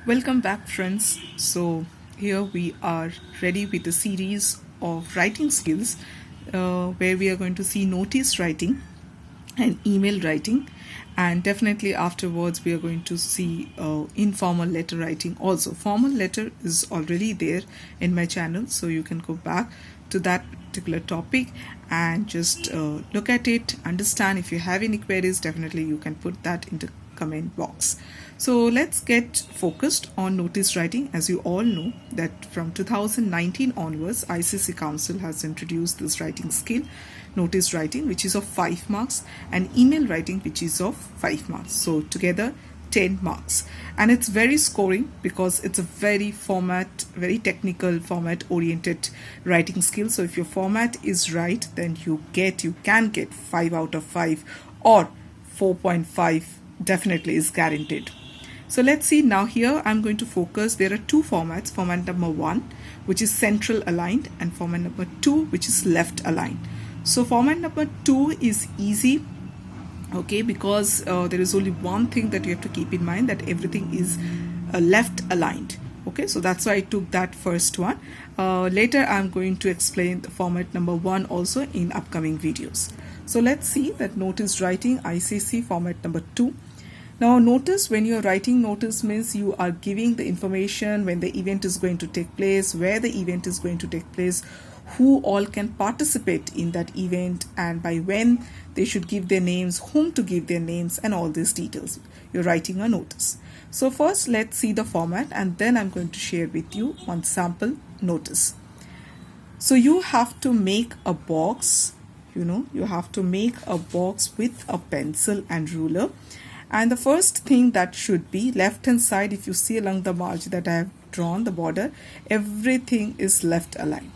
Welcome back, friends. So, here we are ready with a series of writing skills where we are going to see notice writing and email writing, and definitely afterwards we are going to see informal letter writing also. Formal letter is already there in my channel, so you can go back to that particular topic and just look at it, understand. If you have any queries, definitely you can put that into comment box. So let's get focused on notice writing. As you all know that from 2019 onwards, ICC Council has introduced this writing skill, notice writing, which is of 5 marks, and email writing, which is of 5 marks. So together 10 marks, and it's very scoring because it's a very technical format oriented writing skill. So if your format is right, then you can get 5 out of 5 or 4.5 definitely is guaranteed. So let's see now. Here I'm going to focus. There are two formats: format number 1, which is central aligned, and format number 2, which is left aligned. So format number 2 is easy, okay, because there is only one thing that you have to keep in mind, that everything is left aligned. Okay, so that's why I took that first one. Later I'm going to explain the format number 1 also in upcoming videos. So let's see that notice writing ICC format number 2. Now notice, when you're writing notice, means you are giving the information when the event is going to take place, where the event is going to take place, who all can participate in that event, and by when they should give their names, whom to give their names, and all these details. You're writing a notice. So first let's see the format, and then I'm going to share with you one sample notice. So you have to make a box, you have to make a box with a pencil and ruler. And the first thing that should be left hand side, if you see along the margin that I have drawn, the border, everything is left aligned.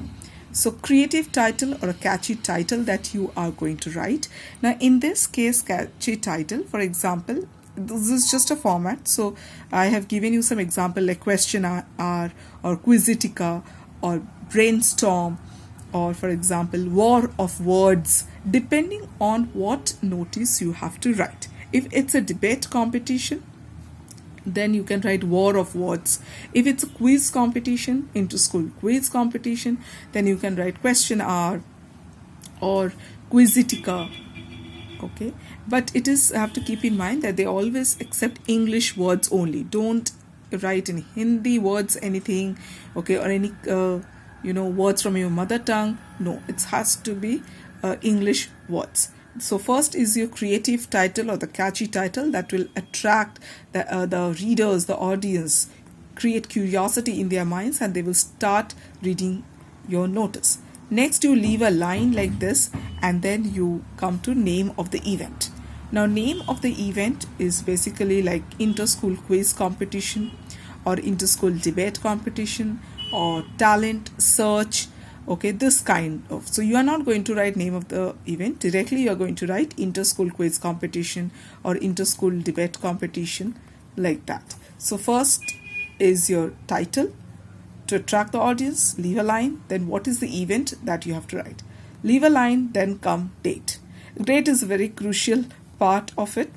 So creative title or a catchy title that you are going to write. Now in this case, catchy title, for example, this is just a format. So I have given you some example like question hour or Quizzitica or brainstorm, or for example war of words, depending on what notice you have to write. If it's a debate competition, then you can write war of words. If it's a quiz competition, inter-school quiz competition, then you can write question hour or Quizzitica. Okay, but it is, have to keep in mind that they always accept English words only. Don't write in Hindi words anything, okay, or any words from your mother tongue. No, it has to be English words. So first is your creative title or the catchy title that will attract the readers, the audience, create curiosity in their minds, and they will start reading your notice. Next, you leave a line like this, and then you come to name of the event. Now name of the event is basically like inter-school quiz competition or inter-school debate competition or talent search. Okay, this kind of. So you are not going to write name of the event directly. You are going to write inter-school quiz competition or inter-school debate competition, like that. So first is your title to attract the audience, leave a line, then what is the event that you have to write. Leave a line, then come date. Date is a very crucial part of it.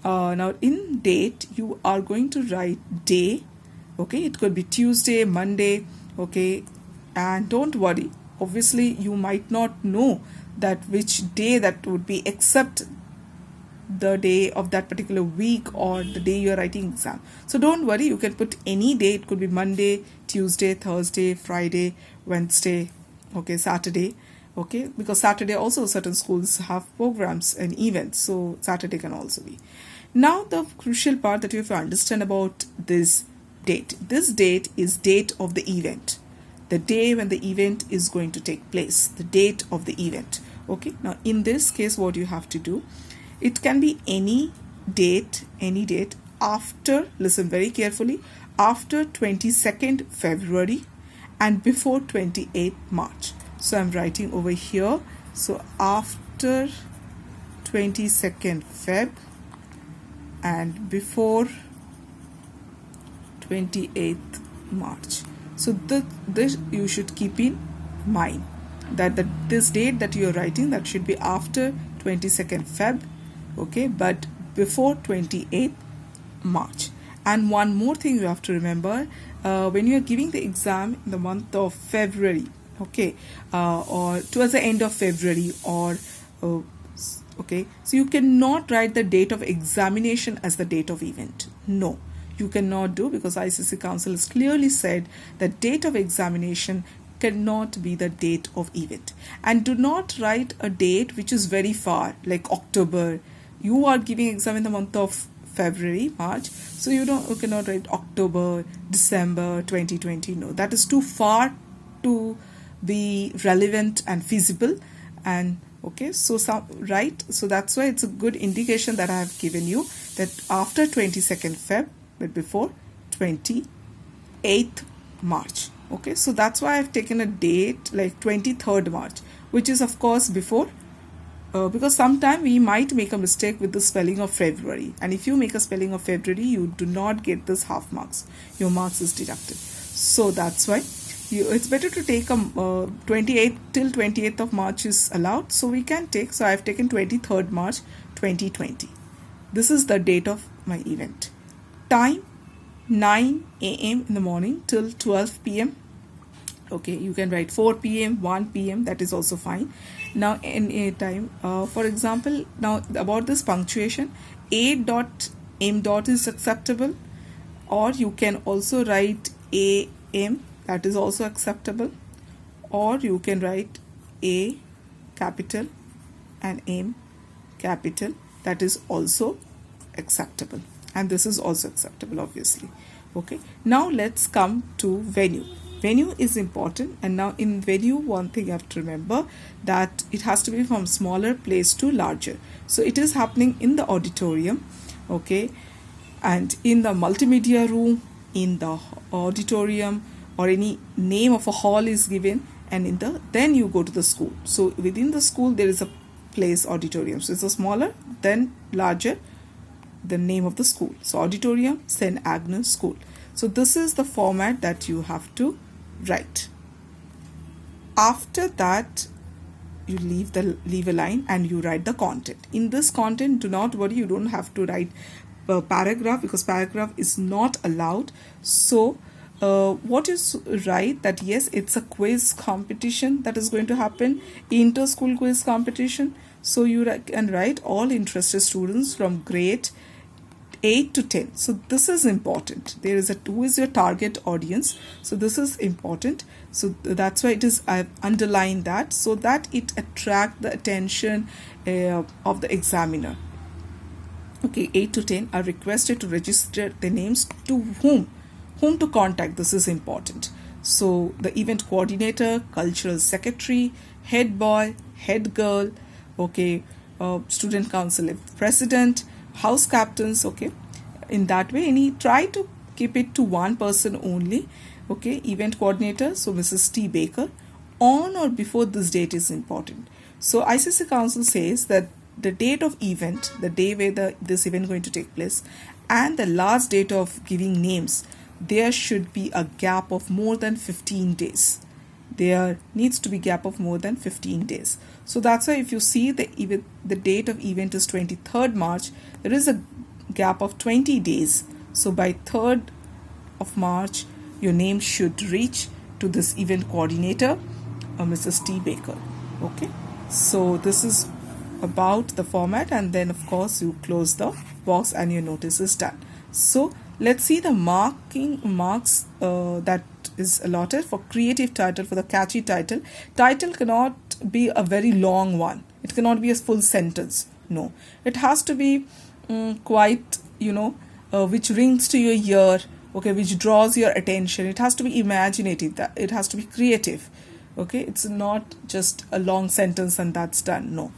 Now in date, you are going to write day. Okay, it could be Tuesday, Monday, okay, and don't worry, obviously you might not know that which day that would be, except the day of that particular week or the day you're writing exam. So don't worry, you can put any day. It could be Monday, Tuesday, Thursday, Friday, Wednesday, okay, Saturday, okay, because Saturday also certain schools have programs and events, so Saturday can also be. Now the crucial part that you have to understand about this date. This date is date of the event, the day when the event is going to take place, the date of the event. Okay, now in this case, what you have to do, it can be any date after, listen very carefully, after 22nd February and before 28th March. So I'm writing over here, so after 22nd Feb and before 28th March. So this you should keep in mind, that this date that you are writing, that should be after 22nd Feb, okay, but before 28th March. And one more thing you have to remember, when you are giving the exam in the month of February, okay, or towards the end of February, or uh, okay, so you cannot write the date of examination as the date of event. No, you cannot do, because ICC Council has clearly said that date of examination cannot be the date of event. And do not write a date which is very far, like October. You are giving exam in the month of February, March, so you cannot write October, December 2020. No, that is too far to be relevant and feasible. And okay, so so that's why it's a good indication that I have given you, that after 22nd Feb, but before 28th March. Okay, so that's why I've taken a date like 23rd March, which is of course before, because sometime we might make a mistake with the spelling of February, and if you make a spelling of February, you do not get this half marks. Your marks is deducted. So that's why it's better to take a 28th till 28th of March is allowed. So we can take, so I've taken 23rd March 2020. This is the date of my event. Time 9 a.m. in the morning till 12 p.m. Okay, you can write 4 p.m., 1 p.m. That is also fine. Now in a time, for example, now about this punctuation, a dot m dot is acceptable, or you can also write am, that is also acceptable, or you can write a capital and m capital, that is also acceptable, and this is also acceptable, obviously. Okay, now let's come to venue. Venue is important, and now in venue, one thing you have to remember, that it has to be from smaller place to larger. So it is happening in the auditorium, okay, and in the multimedia room, in the auditorium, or any name of a hall is given, and in the then you go to the school. So within the school there is a place auditorium. So it's a smaller, then larger, the name of the school. So auditorium, St. Agnes School. So this is the format that you have to write. After that, you leave a line and you write the content. In this content, do not worry, you don't have to write a paragraph, because paragraph is not allowed. So what you write, that yes, it's a quiz competition that is going to happen, inter-school quiz competition. So you can write all interested students from grade 8 to 10. So this is important. There is who is your target audience. So this is important. So that's why I've underlined that, so that it attract the attention of the examiner. Okay, 8 to 10 are requested to register their names. To whom to contact, this is important. So the event coordinator, cultural secretary, head boy, head girl, okay, student council president, house captains. Okay, in that way, try to keep it to one person only. Okay, event coordinator, so Mrs. T. Baker, on or before this date is important. So ICC Council says that the date of event, the day where this event going to take place, and the last date of giving names, there should be a gap of more than 15 days. There needs to be gap of more than 15 days. So that's why if you see the date of event is 23rd March, there is a gap of 20 days. So by 3rd of March, your name should reach to this event coordinator, Mrs. T. Baker. Okay, so this is about the format, and then of course you close the box and your notice is done. So let's see the marks that is allotted for creative title, for the catchy title. Title cannot be a very long one. It cannot be a full sentence. No, it has to be quite, which rings to your ear, okay, which draws your attention. It has to be imaginative, that it has to be creative. Okay, it's not just a long sentence and that's done. No,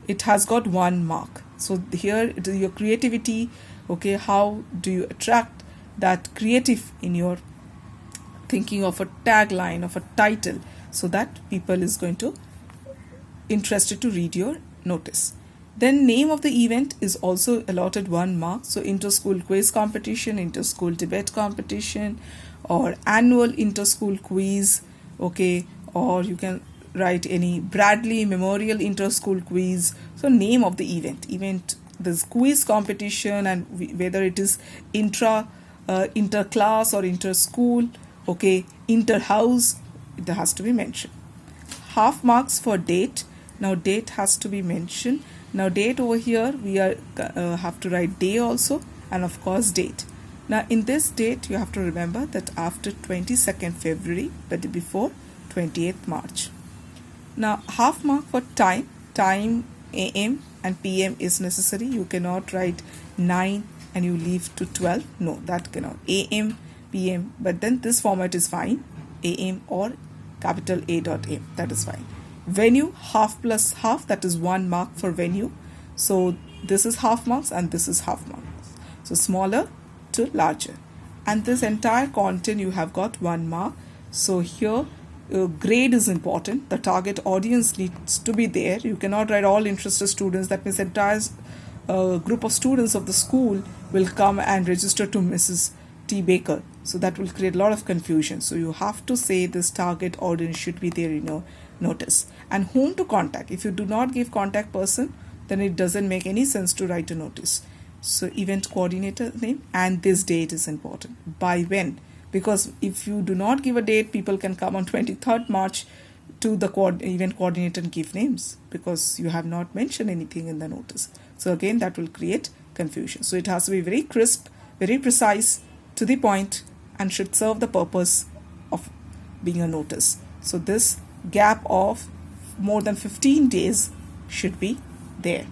it has got 1 mark. So here it is your creativity. Okay, how do you attract that creative in your thinking of a tagline, of a title, so that people is going to interested to read your notice. Then name of the event is also allotted 1 mark. So inter-school quiz competition, inter-school debate competition, or annual inter-school quiz. Okay, or you can write any Bradley Memorial inter-school quiz. So name of the event, this quiz competition, and whether it is intra inter-class or inter-school, okay, inter-house, it has to be mentioned. Half marks for date. Now date has to be mentioned. Now date over here we are have to write day also, and of course date. Now in this date you have to remember that after 22nd February but before 28th March. Now half mark for time. Time AM and PM is necessary. You cannot write 9 and you leave to 12. No, that cannot. AM, PM, but then this format is fine. AM or capital A dot M, that is fine. Venue, half plus half, that is 1 mark for venue. So this is half marks and this is half marks. So smaller to larger. And this entire content you have got 1 mark. So here grade is important. The target audience needs to be there. You cannot write all interested students. That means entire group of students of the school will come and register to Mrs. T. Baker. So that will create a lot of confusion. So you have to say this target audience should be there in your notice. And whom to contact. If you do not give contact person, then it doesn't make any sense to write a notice. So event coordinator name and this date is important. By when? Because if you do not give a date, people can come on 23rd March to the event coordinator and give names because you have not mentioned anything in the notice. So again, that will create confusion. So it has to be very crisp, very precise, to the point, and should serve the purpose of being a notice. So this gap of more than 15 days should be there.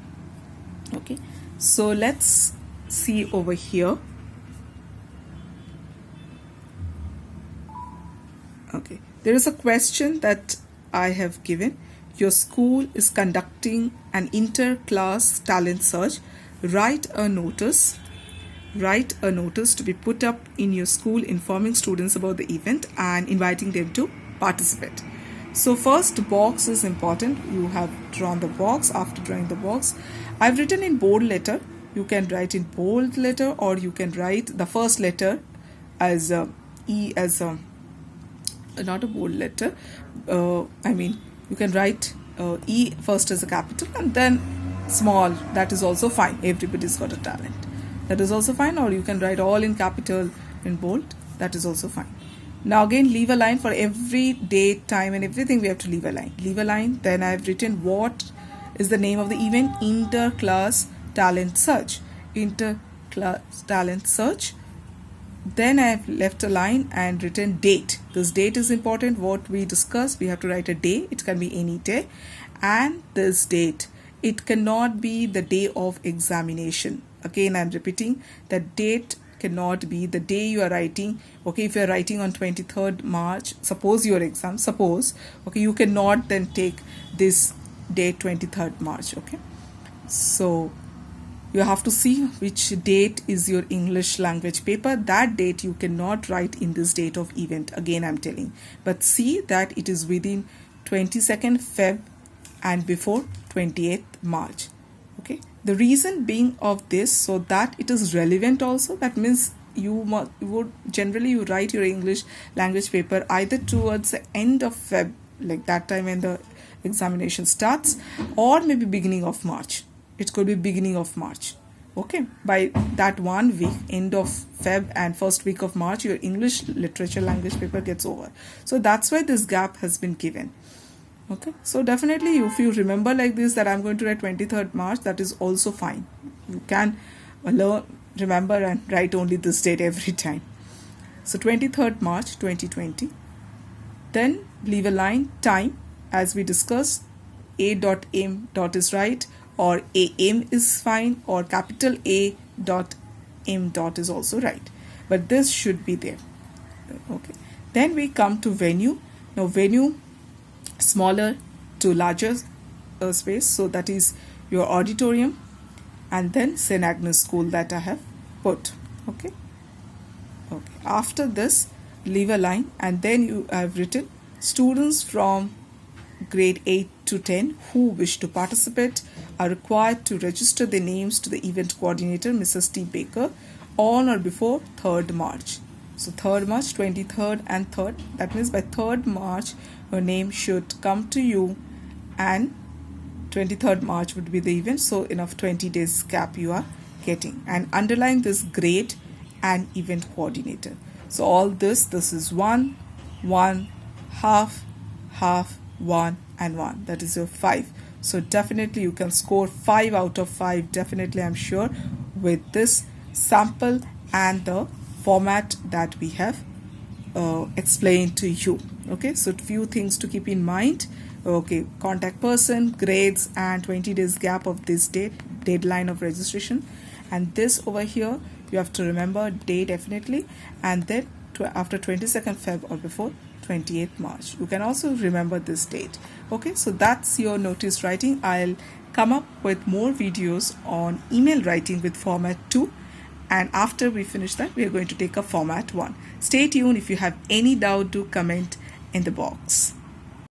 Okay, so let's see over here. Okay, there is a question that I have given. Your school is conducting an inter-class talent search. Write a notice to be put up in your school informing students about the event and inviting them to participate. So first box is important. You have drawn the box. After drawing the box, I've written in bold letter. You can write in bold letter or you can write the first letter as E as a not a bold letter. You can write E first as a capital and then small. That is also fine. Everybody's got a talent. That is also fine. Or you can write all in capital in bold. That is also fine. Now again, leave a line for every date, time and everything. We have to leave a line. Leave a line. Then I have written what is the name of the event. Inter-class talent search. Inter-class talent search. Then I have left a line and written date. This date is important. What we discussed, we have to write a day. It can be any day. And this date, it cannot be the day of examination. Again, I'm repeating that date cannot be the day you are writing. Okay, if you are writing on 23rd March, suppose your exam, okay, you cannot then take this date 23rd March. Okay, so you have to see which date is your English language paper. That date you cannot write in this date of event. Again, I'm telling. But see that it is within 22nd Feb and before 28th March. Okay. The reason being of this, so that it is relevant also. That means you would generally you write your English language paper either towards the end of Feb, like that time when the examination starts, or maybe beginning of March. It could be beginning of March. Okay, by that 1 week, end of Feb and first week of March, your English literature language paper gets over. So that's why this gap has been given. Okay, so definitely if you remember like this that I'm going to write 23rd March, that is also fine. You can remember and write only this date every time. So 23rd March 2020. Then leave a line, time, as we discussed, A.M. is right, or AM is fine, or capital A dot M dot is also right. But this should be there. Okay. Then we come to venue. Now venue, smaller to larger space. So that is your auditorium and then St. Agnes School that I have put. Okay. Okay. After this, leave a line and then you have written students from grade 8 to 10 who wish to participate are required to register their names to the event coordinator, Mrs. T. Baker, on or before 3rd March. So 3rd March, 23rd and 3rd. That means by 3rd March, her name should come to you and 23rd March would be the event. So enough 20 days gap you are getting. And underline this grade and event coordinator. So all this is 1, 1, half, half, 1 and 1. That is your 5. So definitely you can score 5 out of 5, definitely, I'm sure, with this sample and the format that we have explained to you. Okay, so few things to keep in mind. Okay, contact person, grades, and 20 days gap of this deadline of registration. And this over here, you have to remember day definitely, and then after 22nd Feb or before 28th March. You can also remember this date. Okay, so that's your notice writing. I'll come up with more videos on email writing with format 2. And after we finish that, we are going to take a format 1. Stay tuned. If you have any doubt, do comment in the box.